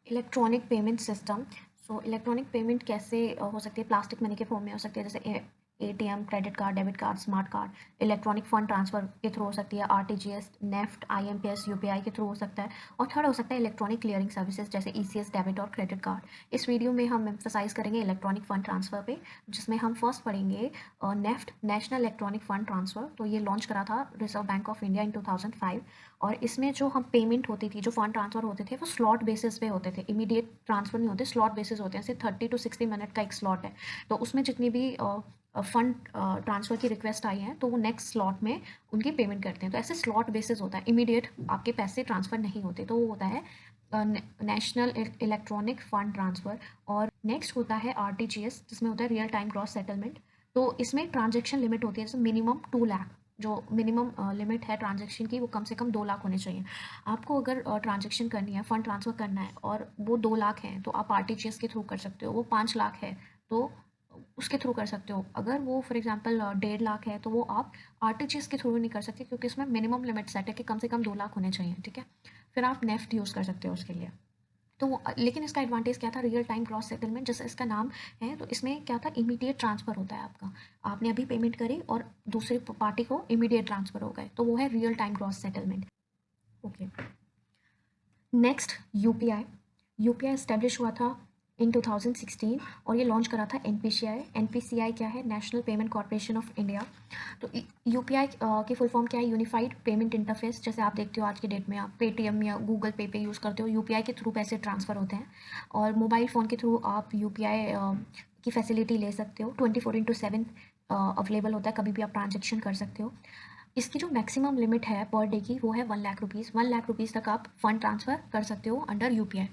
Electronic payment system. So electronic payment कैसे हो सकती है? प्लास्टिक मनी के फॉर्म में हो सकती है, जैसे ATM, credit card, debit card, smart card. Electronic fund transfer के थ्रू हो सकती है, आरटीजीएस, नेफ्ट, आईएमपीएस, यूपीआई के थ्रू हो सकता है। और थर्ड हो सकता है इलेक्ट्रॉनिक क्लियरिंग सर्विसेज, जैसे ईसीएस, डेबिट और क्रेडिट कार्ड। इस वीडियो में हम एम्फोसाइज करेंगे इलेक्ट्रॉनिक फंड ट्रांसफर पे, जिसमें हम फर्स्ट पढ़ेंगे NEFT, national electronic fund transfer. तो ये लॉन्च करा था रिजर्व बैंक ऑफ इंडिया इन 2005। और इसमें जो हम पेमेंट होती थी, जो फंड ट्रांसफर होते थे, वो स्लॉट बेसिस पे होते थे, इमीडिएट ट्रांसफर नहीं होते, स्लॉट बेसिस होते हैं। जैसे 30 to 60 मिनट का एक स्लॉट है, तो उसमें जितनी भी फंड ट्रांसफ़र की रिक्वेस्ट आई है, तो वो नेक्स्ट स्लॉट में उनकी पेमेंट करते हैं। तो ऐसे स्लॉट बेसिस होता है, इमीडिएट आपके पैसे ट्रांसफ़र नहीं होते, तो वो होता है नेशनल इलेक्ट्रॉनिक फंड ट्रांसफ़र। और नेक्स्ट होता है आरटीजीएस, जिसमें होता है रियल टाइम ग्रॉस सेटलमेंट। तो इसमें ट्रांजेक्शन लिमिट होती है, जैसे मिनिमम 2 लाख, जो मिनिमम लिमिट है ट्रांजेक्शन की, वो कम से कम 2 लाख होने चाहिए। आपको अगर ट्रांजेक्शन करनी है, फंड ट्रांसफ़र करना है, और वो 2 लाख हैं, तो आप आरटीजीएस के थ्रू कर सकते हो। वो 5 लाख है तो उसके थ्रू कर सकते हो। अगर वो फॉर एग्जांपल 1.5 लाख है, तो वो आप आरटीजीएस के थ्रू नहीं कर सकते, क्योंकि उसमें मिनिमम लिमिट सेट है कि कम से कम 2 लाख होने चाहिए, ठीक है? फिर आप नेफ्ट यूज़ कर सकते हो उसके लिए। तो लेकिन इसका एडवांटेज क्या था? रियल टाइम ग्रॉस सेटलमेंट, जैसे इसका नाम है, तो इसमें क्या था? इमीडिएट ट्रांसफ़र होता है आपका। आपने अभी पेमेंट करी और दूसरी पार्टी को इमीडिएट ट्रांसफ़र हो गए, तो वो है real time gross settlement. Okay, next UPI. UPI establish हुआ था इन 2016, और ये लॉन्च करा था एनपीसीआई। एनपीसीआई क्या है? National Payment Corporation of India. तो यूपीआई की फुल फॉर्म क्या है? Unified payment interface. जैसे आप देखते हो आज की डेट में आप पेटीएम या गूगल पे यूज़ करते हो, यूपीआई के थ्रू पैसे ट्रांसफ़र होते हैं। और मोबाइल फ़ोन के थ्रू आप यूपीआई की फैसिलिटी ले सकते हो। 24/7 अवेलेबल होता है, कभी भी आप ट्रांजेक्शन कर सकते हो। इसकी जो मैक्सिमम लिमिट है पर डे की, वो है 1 लाख रुपीज़। 1 लाख रुपीज़ तक आप फंड ट्रांसफ़र कर सकते हो अंडर यूपीआई।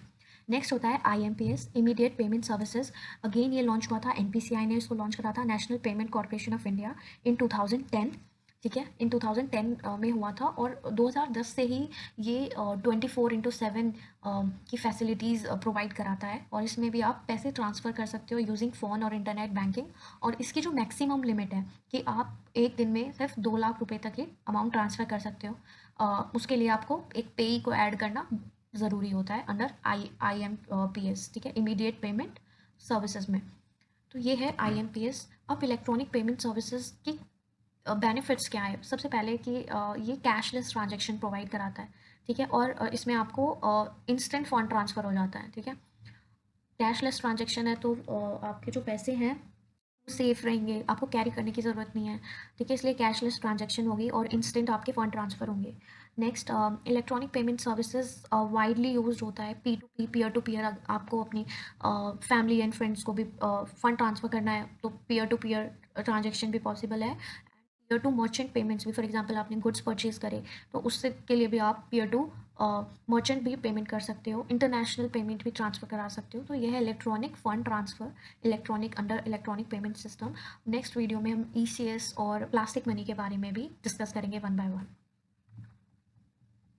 नेक्स्ट होता है IMPS, immediate payment services. Again ये लॉन्च हुआ था, एनपीसीआई ने इसको लॉन्च करा था, National Payment Corporation of India, in 2010। ठीक है, इन 2010 में हुआ था, और 2010 से ही ये 24/7 की फैसिलिटीज़ प्रोवाइड कराता है। और इसमें भी आप पैसे ट्रांसफ़र कर सकते हो यूजिंग फ़ोन और इंटरनेट बैंकिंग। और इसकी जो मैक्सिमम लिमिट है कि आप एक दिन में सिर्फ 2 लाख रुपए तक ही अमाउंट ट्रांसफ़र कर सकते हो। उसके लिए आपको एक पेई को ऐड करना ज़रूरी होता है अंडर IMPS, ठीक है, इमीडिएट पेमेंट सर्विसेज में। तो ये है IMPS। अब electronic payment services key benefits क्या है? सबसे पहले कि ये कैशलेस ट्रांजेक्शन प्रोवाइड कराता है, ठीक है? और इसमें आपको इंस्टेंट फंड ट्रांसफ़र हो जाता है, ठीक है? कैशलेस ट्रांजेक्शन है, तो आपके जो पैसे हैं सेफ रहेंगे, आपको कैरी करने की ज़रूरत नहीं है, ठीक है? इसलिए कैशलेस ट्रांजैक्शन होगी और इंस्टेंट आपके फ़ंड ट्रांसफ़र होंगे। Next, electronic payment services widely used होता है, P2P, पीयर टू पीयर। आपको अपनी फैमिली एंड फ्रेंड्स को भी फंड ट्रांसफ़र करना है, तो पीयर टू पीयर ट्रांजैक्शन भी पॉसिबल है। पीयर टू मर्चेंट पेमेंट्स भी, फॉर एग्जांपल आपने गुड्स परचेज़ करे, तो उससे के लिए भी आप पीयर टू मर्चेंट भी पेमेंट कर सकते हो, इंटरनेशनल पेमेंट भी ट्रांसफ़र करा सकते हो। तो यह है electronic fund transfer, electronic under electronic payment system. Next video में हम ईसीएस और प्लास्टिक मनी के बारे में भी डिस्कस करेंगे वन बाय वन।